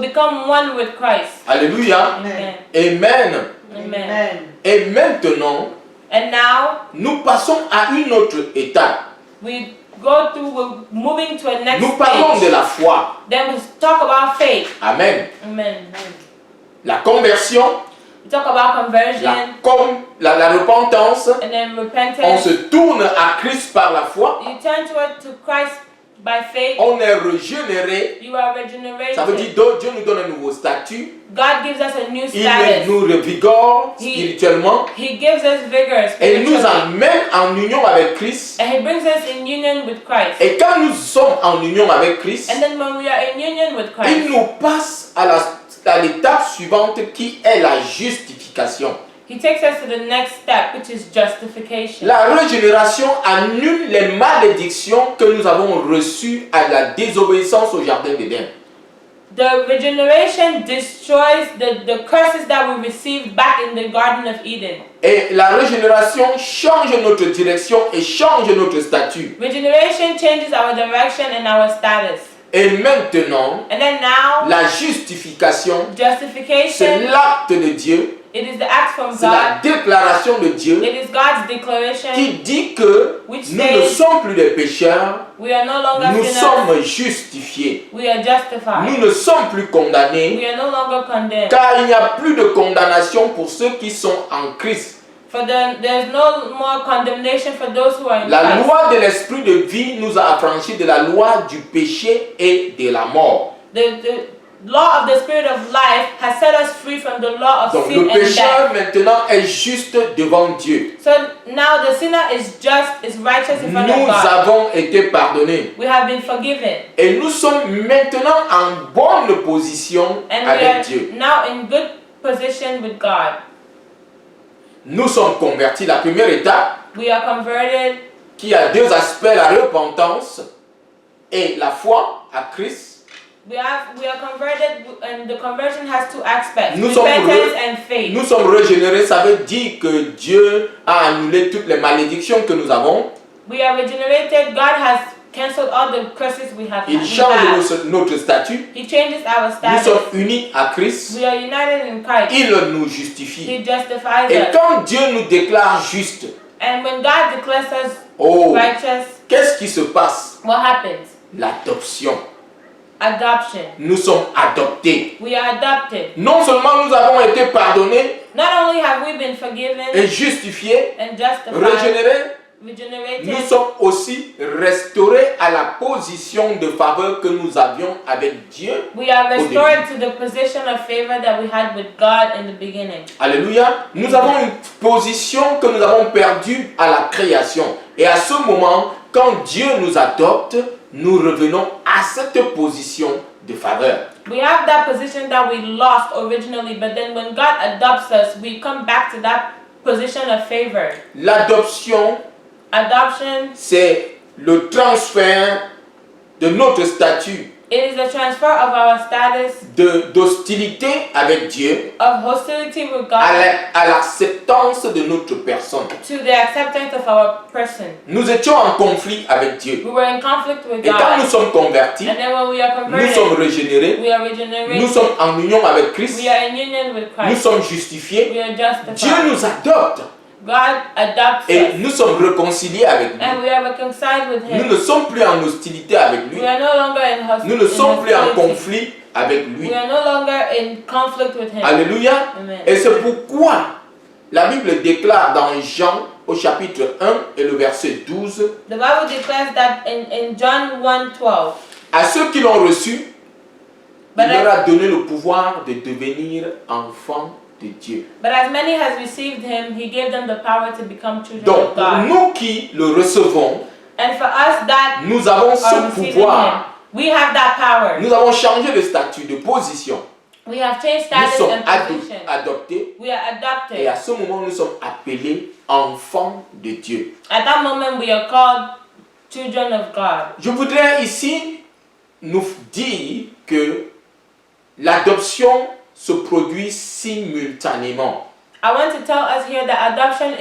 become one with Christ. Alléluia. Amen. Amen. Amen. Et maintenant, And now nous passons à une autre étape. we're moving to a next Nous parlons de stage. la foi. Then we talk about faith. Amen. Amen. La conversion, We talk about conversion la repentance. and then On repentance. se tourne à Christ par la foi. You turn to Christ by faith. On est régénéré. You are Ça veut dire regenerated. que Dieu nous donne un nouveau statut. God gives us a new Il status. nous revigore spirituellement. He gives us vigor Et nous spiritually. emmène en union avec Christ. And He brings us in union with Christ. Et quand nous sommes en union avec Christ, And then when we are in union with il Christ, nous passe à l'étape suivante qui est la justification. He takes us to the next step, which is justification. La régénération annule les malédictions que nous avons reçues à la désobéissance au jardin d'Éden. The regeneration destroys the curses that we received back in the Garden of Eden. Et la régénération change notre direction et change notre statut. Regeneration changes our direction and our status. Et maintenant, And then now, la justification, c'est justification, l'acte de Dieu, it is the act from c'est la God. déclaration de Dieu It is God's declaration. qui dit que Which nous ne says sommes plus des pécheurs, we are no longer nous sinners. sommes justifiés. We are justified. Nous ne sommes plus condamnés, We are no longer condemned. car il n'y a plus de condamnation pour ceux qui sont en Christ. For there is no more condemnation for those who are in La Christ. loi de l'esprit de vie nous a affranchis de la loi du péché et de la mort. The law of the Spirit of life has set us free from the law of Donc sin le and death. pécheur maintenant est juste devant Dieu. So now the sinner is righteous in front of Nous God. avons été pardonnés. We have been forgiven. Et nous sommes maintenant en bonne position And we avec are Dieu. now in good position with God. Nous sommes convertis. La première étape, We are converted. qui a deux aspects, la repentance et la foi à Christ. We are converted, and the conversion has two aspects: Nous sommes repentance and faith. Nous sommes régénérés, ça veut dire que Dieu a annulé toutes les malédictions que nous avons. We are regenerated. God has cancelled all the curses we have. Il change notre statut. He changes our Nous status. sommes unis à Christ. We are united in Christ. Il nous justifie. He justifies Et us. quand Dieu nous déclare juste, And when God declares us oh, righteous, qu'est-ce qui se passe? what happens? L'adoption. Adoption. Nous sommes adoptés. We are adopted. Non seulement nous avons été pardonnés Not only have we been forgiven et justifiés, and justified, régénérés, regenerated, nous sommes aussi restaurés à la position de faveur que nous avions avec Dieu. we are au restored to the position of favor that we had with God in the beginning. Alléluia. Nous avons une position que nous avons perdue à la création. Et à ce moment, quand Dieu nous adopte, nous revenons à cette position de faveur. We have that position that we lost originally, but then when God adopts us, we come back to that position of favor. L'adoption, Adoption, c'est le transfert de notre statut it is a transfer of our status d'hostilité avec Dieu of hostility with à God l'acceptance de notre personne. to the acceptance of our person. Nous étions en conflit avec Dieu. We were in conflict with Et quand nous God. sommes convertis, And then when we are nous sommes converted, régénérés, we are nous regenerated. sommes en union avec Christ, We are in union with nous Christ. sommes justifiés, We are Dieu justified. nous adopte God adopts et us. nous sommes réconciliés avec lui. And we are reconciled with Nous Him. ne sommes plus en hostilité avec lui. We are no longer in Nous ne sommes plus en hostility. conflit avec lui. We are no longer in conflict with Him. Alléluia. Amen. Et c'est pourquoi la Bible déclare dans Jean au chapitre 1 et le verset 12, The Bible declares that in John 1:12, à ceux qui l'ont reçu, But il leur a donné le pouvoir de devenir enfants de Dieu. but as many has received Him, He gave them the power to become children Donc, of pour God. nous qui le recevons, And for us that nous avons are ce receiving Him, pouvoir. we have that power. Nous avons changé de statut, de position. We have changed Nous status sommes and position. adoptés. We are Et à adopted. ce moment, nous sommes appelés enfants de Dieu. At that moment, we are called children of God. Je voudrais ici nous dire que l'adoption se produit simultanément. I want to tell us here that adoption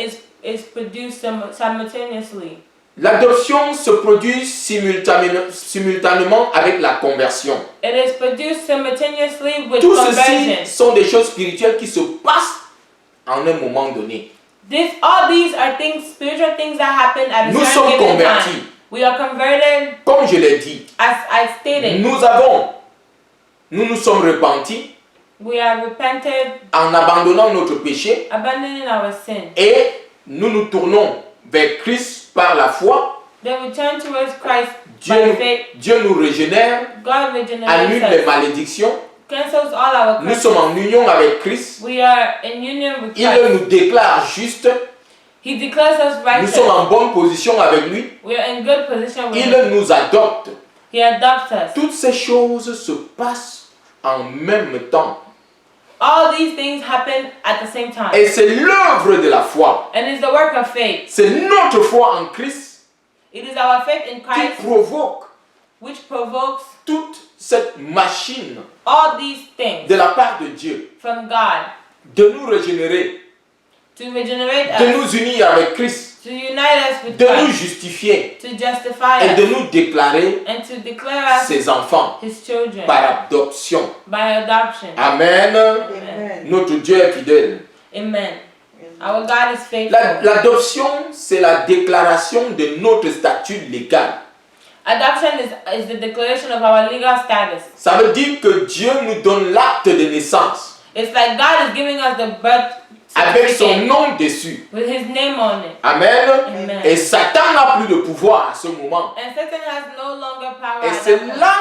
is produced simultaneously. L'adoption se produit simultanément avec la conversion. It is produced simultaneously with Tout conversion. ceci sont des choses spirituelles qui se passent en un moment donné. All these are things, spiritual things that happen at a Nous certain sommes given convertis. time. We are converted, Comme je l'ai dit, as I stated. nous nous sommes repentis We are repented, en abandonnant notre péché abandoning our sin. et nous nous tournons vers Christ par la foi. Then we turn towards Christ by faith. Dieu nous régénère, God regenerates annule les us, malédictions. cancels all our Nous curses. sommes en union avec Christ. We are in union with Il Christ. nous déclare juste. He declares us Nous righteous. sommes en bonne position avec lui. We are in good position with Il Him. nous adopte. He adopts us. Toutes ces choses se passent en même temps. All these things happen at the same time. Et c'est l'œuvre de la foi. And it's the work of faith. C'est notre foi en Christ It is our faith in qui Christ provoque which provokes toute cette machine all these things de la part de Dieu from God de nous régénérer, to regenerate de us, nous unir avec Christ, to unite us with de nous Christ, justifier to justify et de us, nous déclarer and to declare us ses enfants His children par adoption. by adoption. Amen. Amen. Notre Dieu est fidèle. Amen. Our God is faithful. L'adoption, c'est la déclaration de notre statut légal. Adoption is the declaration of our legal status. Ça veut dire que Dieu nous donne l'acte de naissance It's like God is giving us the birth avec son certificate nom dessus. with His name on it. Amen. Amen. Et Satan n'a plus de pouvoir à ce moment. And Satan has no longer power. Et at c'est that point. là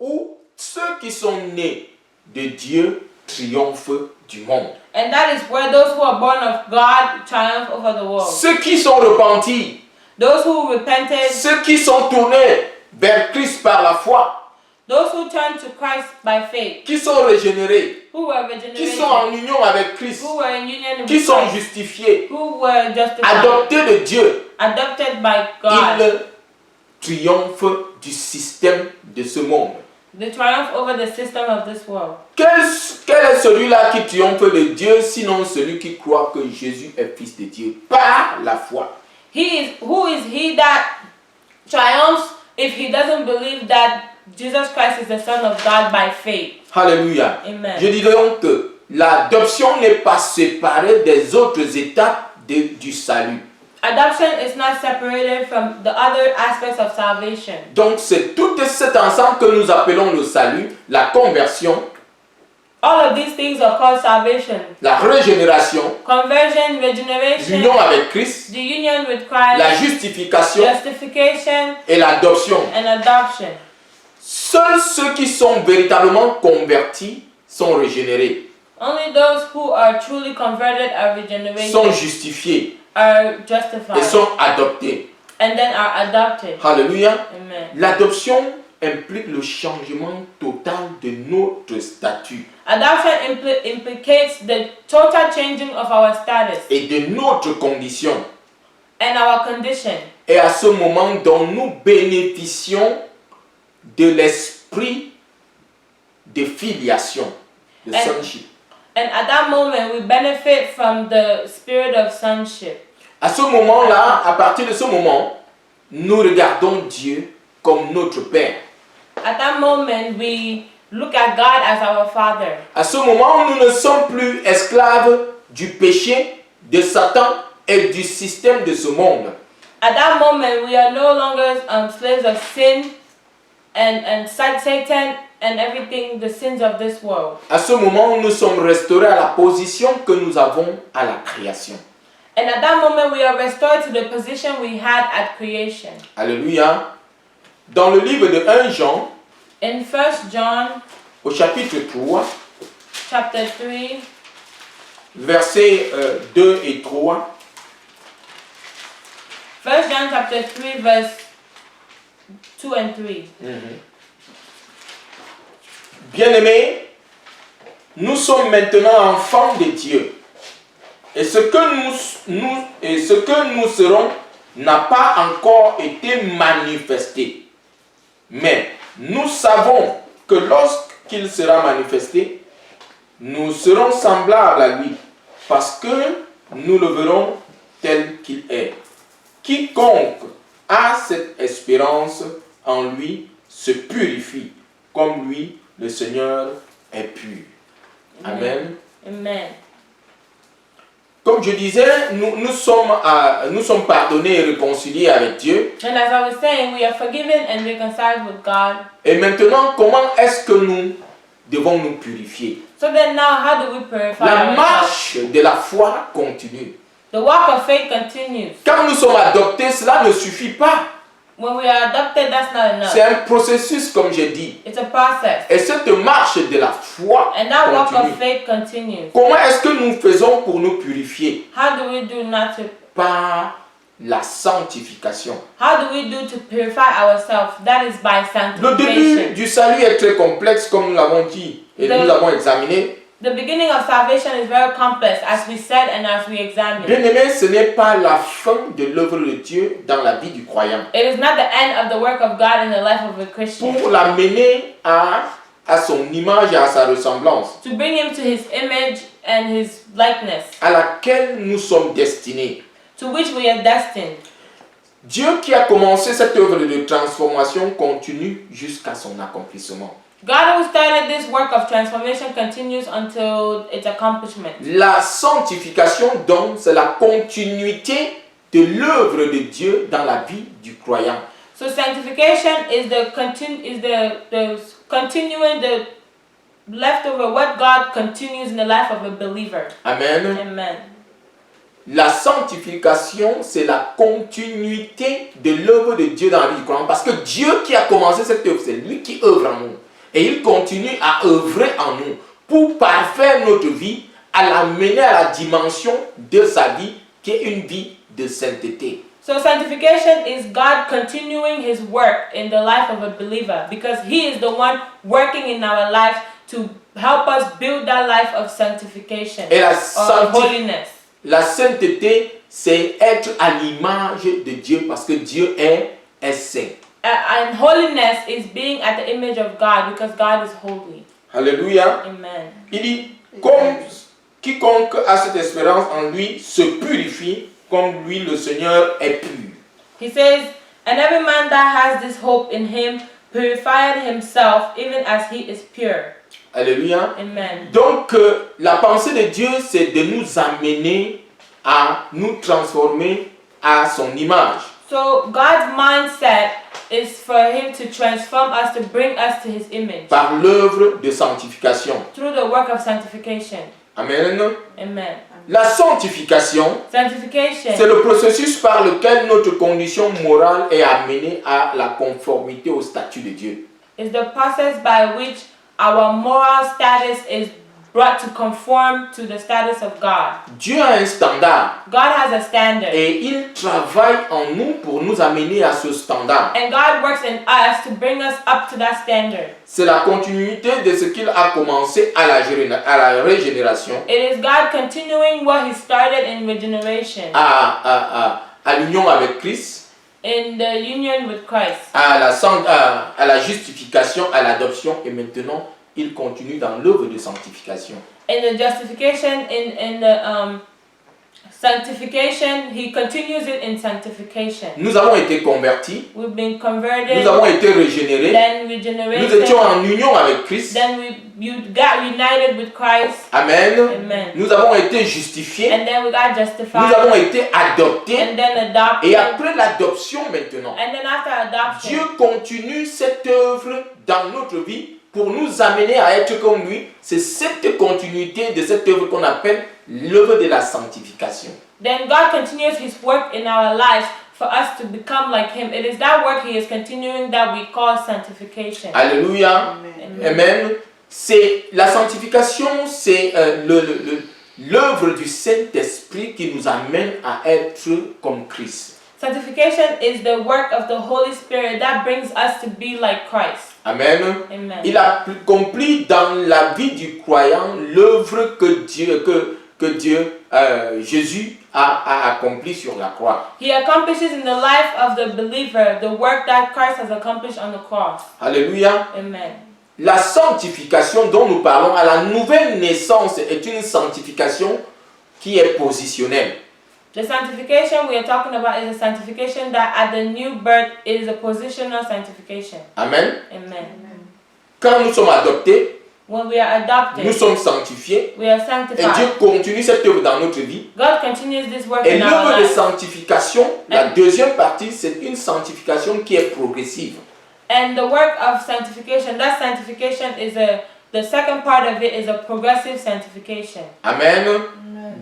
où ceux qui sont nés de Dieu triomphent du monde. And that is where those who are born of God triumph over the world. Ceux qui sont repentis, Those who repented, ceux qui sont tournés vers Christ par la foi, those who turn to Christ by faith, qui sont régénérés, who were qui regenerated, sont en union avec Christ, who were in union qui with sont Christ, justifiés, who were justified, adoptés de Dieu, adopted by God, ils triomphent du système de ce monde. the triumph over the system of this world. Quel est celui-là qui triomphe de Dieu, sinon celui qui croit que Jésus est fils de Dieu par la foi? Who is he that triumphs if he doesn't believe that Jesus Christ is the Son of God by faith? Alléluia. Amen. Je dis donc que l'adoption n'est pas séparée des autres étapes du salut. Adoption is not separated from the other aspects of salvation. Donc c'est tout cet ensemble que nous appelons le salut, la conversion, All of these things are called salvation. la régénération, Conversion, regeneration, l'union avec Christ, the union with Christ, la justification justification, et l'adoption. and adoption. Seuls ceux qui sont véritablement convertis sont régénérés, Only those who are truly converted are regenerated, sont justifiés are et justified, sont adoptés. and then are adopted. Alléluia. Amen. L'adoption implique le changement total de notre statut Adoption implicates the total changing of our status et de notre condition. and our condition. Et à ce moment dont nous bénéficions de l'esprit de filiation, de And- sonship. And at that moment, we benefit from the spirit of sonship. À ce moment-là, à partir de ce moment, nous regardons Dieu comme notre Père. At that moment, we look at God as our Father. À ce moment, nous ne sommes plus esclaves du péché, de Satan et du système de ce monde. At that moment, we are no longer slaves of sin and Satan and everything, the sins of this world. À ce moment, nous sommes restaurés à la position que nous avons à la création. And at that moment, we are restored to the position we had at creation. Alléluia. Dans le livre de 1 Jean, In 1 John au chapitre 3, chapter 3, versets 2 et 3, 1 John chapter 3, verse 2 and 3. Bien-aimés, nous sommes maintenant enfants de Dieu. Et ce que nous serons n'a pas encore été manifesté. Mais nous savons que lorsqu'il sera manifesté, nous serons semblables à lui, parce que nous le verrons tel qu'il est. Quiconque a cette espérance en lui se purifie, comme lui, le Seigneur, est pur. Amen. Amen. Comme je disais, nous sommes pardonnés et réconciliés avec Dieu. And as I was saying, we are forgiven and reconciled with God. Et maintenant, comment est-ce que nous devons nous purifier? So then now, how do we purify La ourselves? marche de la foi continue. The walk of faith continues. Quand nous sommes adoptés, cela ne suffit pas. When we are adopted, that's not enough. C'est un processus, comme j'ai dit. It's a process. Et cette marche de la foi And that walk continue. of faith continues. Comment est-ce que nous faisons pour nous purifier? How do we do not to? Par la sanctification. How do we do to purify ourselves? That is by Le début sanctification. du salut est très complexe, comme nous l'avons dit et nous l'avons examiné. The beginning of salvation is very complex, as we said and as we examined. Bien-aimé, ce n'est pas la fin de l'œuvre de Dieu dans la vie du croyant. It is not the end of the work of God in the life of a Christian. Pour l'amener à son image et à sa ressemblance, To bring him to his image and his likeness, à laquelle nous sommes destinés. to which we are destined. Dieu qui a commencé cette œuvre de transformation continue jusqu'à son accomplissement. God who started this work of transformation continues until its accomplishment. La sanctification, donc, c'est la continuité de l'œuvre de Dieu dans la vie du croyant. So sanctification is the continuing the leftover what God continues in the life of a believer. Amen. Amen. La sanctification, c'est la continuité de l'œuvre de Dieu dans la vie du croyant. Parce que Dieu qui a commencé cette œuvre, c'est lui qui œuvre en nous. Et il continue à œuvrer en nous pour parfaire notre vie, à l'amener à la dimension de sa vie, qui est une vie de sainteté. So sanctification is God continuing his work in the life of a believer, because he is the one working in our life to help us build that life of sanctification Et or holiness. la sainteté, c'est être à l'image de Dieu parce que Dieu est saint. And holiness is being at the image of God, because God is holy. Alléluia. Amen. Il dit, comme quiconque a cette espérance en lui se purifie, comme lui le Seigneur est pur. He says, and every man that has this hope in him purified himself even as he is pure. Alléluia. Amen. Donc, la pensée de Dieu, c'est de nous amener à nous transformer à son image. So God's mindset is for him to transform us, to bring us to his image Par l'œuvre de sanctification. through the work of sanctification. Amen. Amen. La sanctification, Sanctification c'est le processus par lequel notre condition morale est amenée à la conformité au statut de Dieu. is the process by which our moral status is brought to conform to the status of God. Dieu a un standard God has a standard. et il travaille en nous pour nous amener à ce standard. And God works in us to bring us up to that standard. C'est la continuité de ce qu'il a commencé à la régénération, It is God continuing what he started in regeneration, à l'union avec Christ, in the union with Christ, à la justification, à l'adoption, et maintenant il continue dans l'œuvre de sanctification. in the justification, in the sanctification. He continues it in sanctification. Nous avons été convertis, We've been converted, nous avons été régénérés, then nous regenerated, étions en union avec Christ. then you got united with Christ. Amen. Amen. Nous avons été justifiés, And then we got nous justified, avons été adoptés, and then adopted, et après l'adoption maintenant, and then after adoption, Dieu continue cette œuvre dans notre vie pour nous amener à être comme lui. C'est cette continuité de cette œuvre qu'on appelle l'œuvre de la sanctification. then God continues his work in our lives for us to become like him. It is that work he is continuing that we call sanctification. Alléluia. Amen. Amen. C'est la sanctification, c'est l'œuvre du Saint-Esprit qui nous amène à être comme Christ. Sanctification is the work of the Holy Spirit that brings us to be like Christ. Amen. Amen. Il a accompli dans la vie du croyant l'œuvre que Jésus a accompli sur la croix. He accomplishes in the life of the believer the work that Christ has accomplished on the cross. Alléluia. Amen. La sanctification dont nous parlons à la nouvelle naissance est une sanctification qui est positionnelle. The The sanctification we are talking about is a sanctification that at the new birth it is a positional sanctification. Amen. Amen. Quand nous sommes adoptés, When we are adopted, nous sommes sanctifiés. we are Et sanctified. Dieu continue cette œuvre dans notre vie. God continues this work Et in our l'œuvre de lives. sanctification, la deuxième partie, c'est une sanctification qui est progressive. And the work of sanctification, that sanctification is the second part of it is a progressive sanctification. Amen.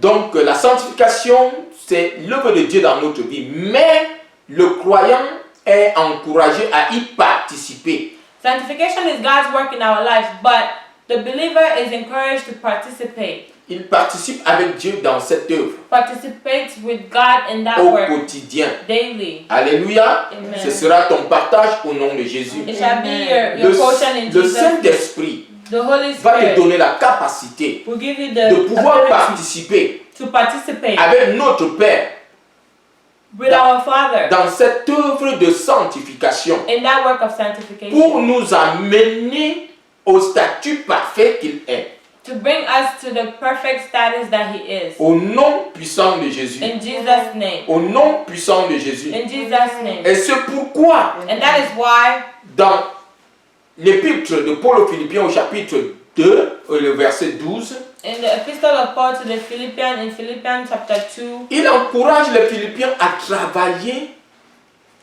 Donc la sanctification, c'est l'œuvre de Dieu dans notre vie. Mais le croyant est encouragé à y participer. Sanctification is God's work in our lives, but the believer is encouraged to participate. Il participe avec Dieu dans cette œuvre Participate with God in that au work quotidien. daily. Alléluia. Amen. Ce sera ton partage au nom de Jésus. It shall be your portion in Le Jesus. Saint-Esprit The Holy va te Spirit donner la capacité will give you de the pouvoir ability participer to participate avec notre Père with our Father dans cette œuvre de sanctification in that work of sanctification pour nous amener au statut parfait qu'il est. to bring us to the perfect status that He is. Au nom puissant de Jésus. In Jesus' name. Au nom puissant de Jésus. In Jesus' name. Et c'est pourquoi And that is why dans l'épître de Paul aux Philippiens au chapitre 2, le verset 12, in the epistle of Paul to the Philippians, in Philippians chapter 2, il encourage les Philippiens à travailler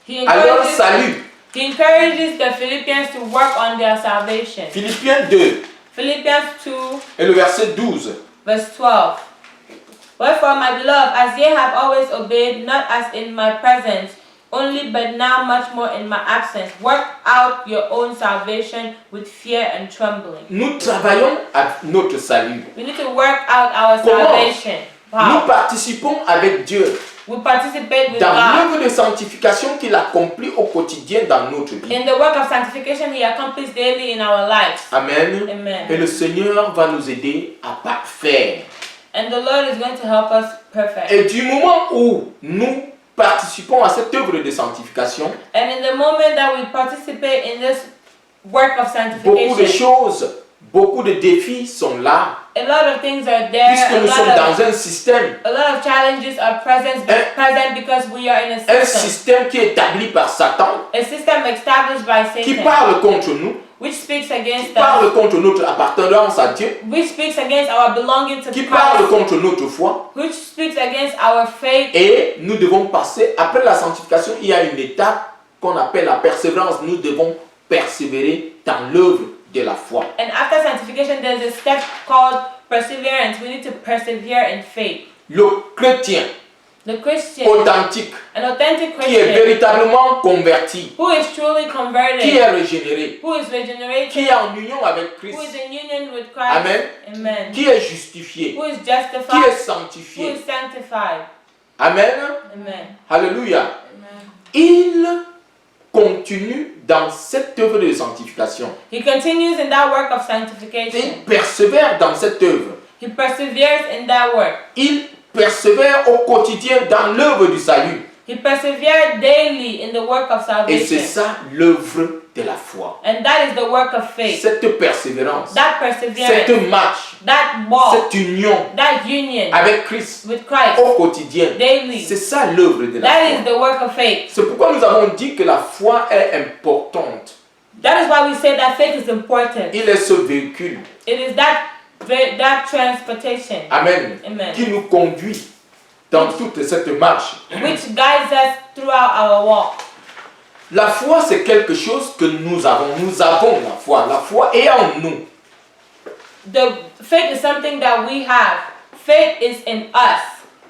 he à leur encourages, salut. he encourages the Philippians to work on their salvation. Philippiens 2 Philippians 2, et le verset 12. verse 12. Wherefore, my beloved, as ye have always obeyed, not as in my presence only, but now much more in my absence, work out your own salvation with fear and trembling. Nous travaillons à notre salut. We need to work out our Comment? salvation. Nous How? participons avec Dieu We participate with dans God. l'œuvre de sanctification qu'il accomplit au quotidien dans notre vie. In the work of sanctification He accomplishes daily in our lives. Amen. Amen. Et le Seigneur va nous aider à parfaire. And the Lord is going to help us perfect. Et du moment où nous participons à cette œuvre de sanctification, And in the moment that we participate in this work of beaucoup de sanctification, choses, beaucoup de défis sont là, a lot of things are there, puisque nous sommes dans un système a lot of challenges are present because we are in un a system. système qui est établi par Satan, A system established by qui Satan, parle contre nous, which speaks qui against parle us, contre notre appartenance à Dieu, which speaks against our belonging to qui parle Christ, contre notre foi. which speaks against our faith. Et nous devons passer, après la sanctification, il y a une étape qu'on appelle la persévérance. Nous devons persévérer dans l'œuvre de la foi. And after sanctification, there's a step called perseverance. We need to persevere in faith. Le chrétien The Christian, authentique, an authentic qui est Christian, véritablement converti, who is truly qui converted, est régénéré, who is regenerated, qui est en union avec Christ, who is in union with Christ, Amen, amen, qui est justifié, who is qui est justified, who sanctifié. is sanctified, Amen. amen, Alléluia. amen. Il continue dans cette œuvre de sanctification. He continues in that work of Il sanctification. persévère dans cette œuvre. He perseveres in that work. Il persévère au quotidien dans l'œuvre du salut. He persevered daily in the work of Et c'est salvation. ça l'œuvre de la foi. And that is the work of faith. Cette persévérance, That perseverance, cette marche, that walk, cette union that union avec Christ with Christ au quotidien. daily. C'est ça l'œuvre de la That is foi. the work of faith. C'est pourquoi nous avons dit que la foi est importante. That is why we say that faith is important. Il est ce véhicule, It is that transportation, Amen, amen, qui nous conduit dans toute cette marche. which guides us throughout our walk. La foi, c'est quelque chose que nous avons. Nous avons la foi. La foi est en nous. The faith is something that we have. Faith is in us.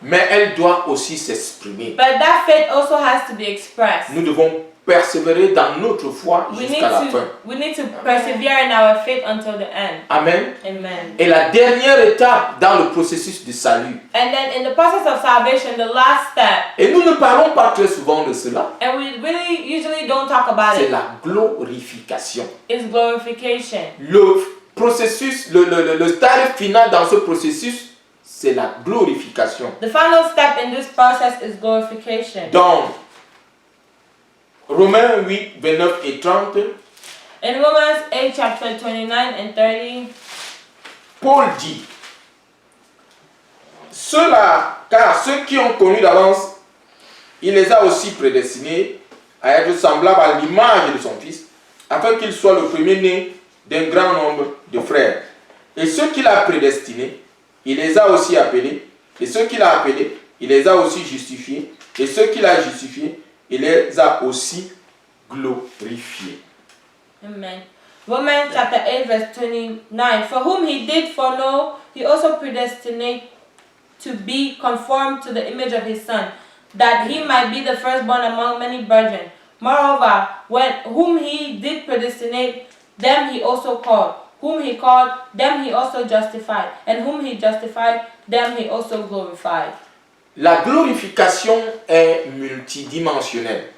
Mais elle doit aussi s'exprimer. But that faith also has to be expressed. Nous devons persévérer dans notre foi jusqu'à la fin. We need to persevere in our faith until the end. Amen. Amen. Et la dernière étape dans le processus de salut. And then in the process of salvation, the last step, Et nous ne parlons pas très souvent de cela. and we really usually don't talk about C'est it, la glorification. is glorification. Le processus, le stade final dans ce processus, c'est la glorification. The final step in this process is glorification. Dans Romains 8, 29 et 30, In Romans 8, chapter 29 and 30, Paul dit, car ceux qui ont connu d'avance, il les a aussi prédestinés à être semblables à l'image de son Fils, afin qu'il soit le premier-né d'un grand nombre de frères. Et ceux qu'il a prédestinés, il les a aussi appelés. Et ceux qu'il a appelés, il les a aussi justifiés. Et ceux qu'il a justifiés, il les a aussi glorifiés. Amen. Romans chapter 8 verse 29. For whom he did foreknow, he also predestinate to be conformed to the image of his Son, that he might be the firstborn among many brethren. Moreover, whom he did predestinate, them he also called. Whom he called, them he also justified. And whom he justified, them he also glorified. La glorification est multidimensionnelle.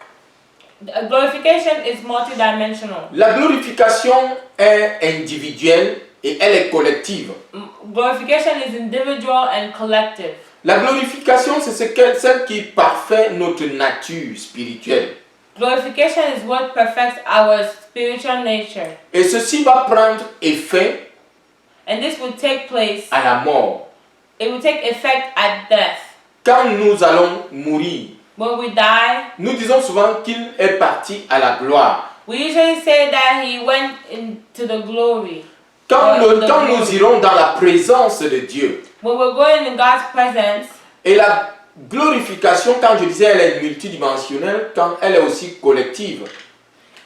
Glorification is multidimensional. La glorification est individuelle et elle est collective. Glorification is individual and collective. La glorification, c'est celle qui parfait notre nature spirituelle. Glorification is what perfects our spiritual nature. Et ceci va prendre effet And this will take place, à la mort. it will take effect at death. Quand nous allons mourir, When we die, nous disons souvent qu'il est parti à la gloire. we usually say that he went into the glory. Quand nous irons dans la présence de Dieu. When we're going in God's presence, Et la glorification, quand je disais, elle est multidimensionnelle, quand elle est aussi collective.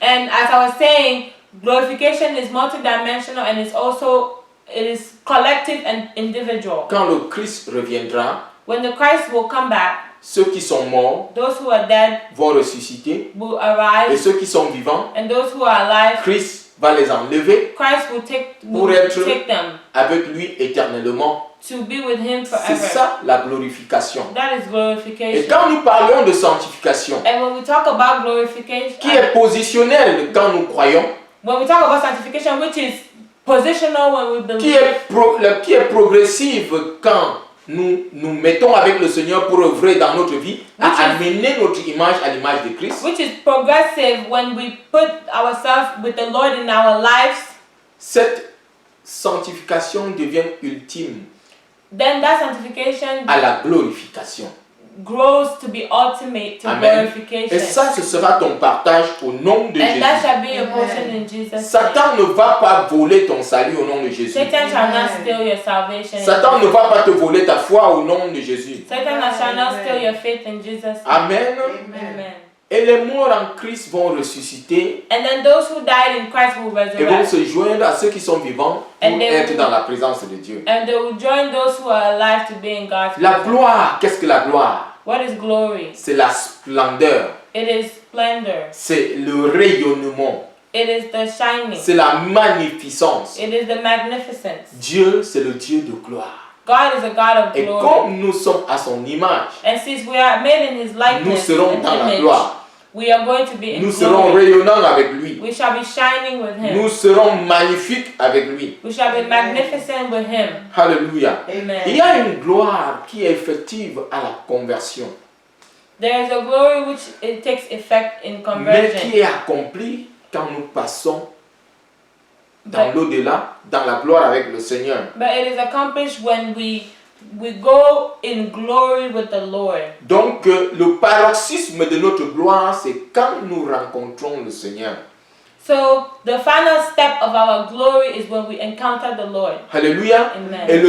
and as I was saying, glorification is multidimensional and it is collective and individual. Quand le Christ reviendra, When the Christ will come back, ceux qui sont morts those who are dead vont ressusciter. will Et arise, ceux qui sont vivants, and those who are alive, Christ va les enlever Christ will take them avec lui éternellement. to be with him C'est forever. ça la glorification. That is Et glorification. quand nous parlons de sanctification, And when we talk about glorification, qui est positionnelle quand nous croyons, when we talk about sanctification, which is positional when we qui believe, est progressive quand nous nous mettons avec le Seigneur pour œuvrer dans notre vie à amener notre image à l'image de Christ. which is progressive when we put ourselves with the Lord in our lives, Cette sanctification devient ultime then that sanctification à la glorification. grows to be ultimate to Amen. glorification. Et ça, ce sera ton partage au nom de And that Jésus. shall be your portion in Jesus' name. Satan ne va pas voler ton salut au nom de Jésus. Satan shall not steal your salvation. Satan ne va pas te voler ta foi au nom de Jésus. Satan shall not steal your faith in Jesus' name. Amen. Amen. Et les morts en Christ vont ressusciter And then those who died in Christ will et vont resurrect. se joindre à ceux qui sont vivants And pour they être will- dans la présence de Dieu. And they will join those who are alive to be in God's La presence. gloire, qu'est-ce que la gloire? What is glory? C'est la splendeur, It is splendor. c'est le rayonnement, It is the shining. c'est la magnificence. It is the magnificence. Dieu, c'est le Dieu de gloire. God is a God of Et glory. comme nous sommes à son image, And since we are made in His nous likeness serons and dans la image, gloire. we are going to be in Nous serons glory. rayonnants avec lui. We shall be shining with Him. Nous serons magnifiques avec lui. We shall be magnificent with Him. Alléluia. Il Amen. y a une gloire qui est effective à la conversion, There is a glory which it takes effect in mais conversion. qui est accomplie quand nous passons dans But, l'au-delà, dans la gloire avec le Seigneur. but it is accomplished when we go in glory with the Lord. Donc, le paroxysme de notre gloire, c'est quand nous rencontrons le Seigneur. So the final step of our glory is when we encounter the Lord. Alléluia. Amen. Et le